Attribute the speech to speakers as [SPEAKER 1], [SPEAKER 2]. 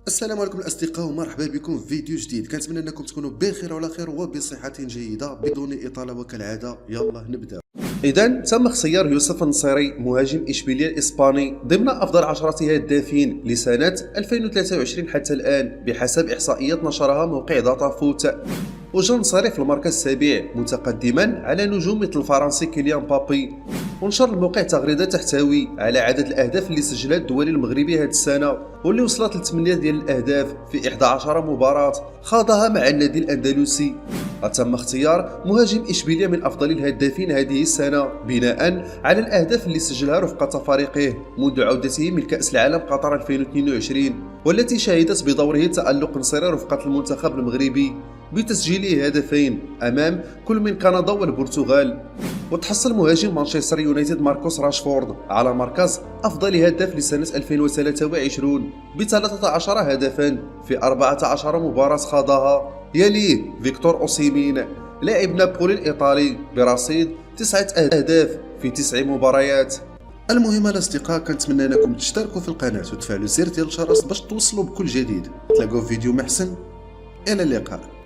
[SPEAKER 1] السلام عليكم الاصدقاء ومرحبا بكم في فيديو جديد. كنتمنى انكم تكونوا بخير وعلى خير وبصحه جيده. بدون اطاله وكالعاده يلا نبدا. اذا تم اختيار يوسف النصيري مهاجم اشبيليه الاسباني ضمن افضل 10 هدافين لسنه 2023 حتى الان بحسب احصائيات نشرها موقع داتا فوت. وجا النصيري في المركز السابع متقدما على نجوم مثل الفرنسي كيليان مبابي. ونشر الموقع تغريده تحتوي على عدد الاهداف اللي سجلها الدولي المغربي هذه السنه واللي وصلت ل 8 ديال الاهداف في 11 مباراه خاضها مع النادي الاندلسي. تم اختيار مهاجم اشبيليه من افضل الهدافين هذه السنه بناء على الاهداف اللي سجلها رفقه فريقه منذ عودته من كاس العالم قطر 2022 والتي شهدت بدوره تالق نصيري رفقه المنتخب المغربي بتسجيله هدفين امام كل من كندا والبرتغال. وتحصل مهاجم مانشستر يونايتد ماركوس راشفورد على مركز افضل هداف لسنه 2023 ب 13 هدفا في 14 مباراه خاضها. يليه فيكتور اوسيمين لاعب نابولي الايطالي برصيد 9 اهداف في 9 مباريات. المهم الاصدقاء كنتمنى انكم تشتركوا في القناه وتفعلوا زر ديال الجرس باش توصلوا بكل جديد. تلاقوا في فيديو محسن، الى اللقاء.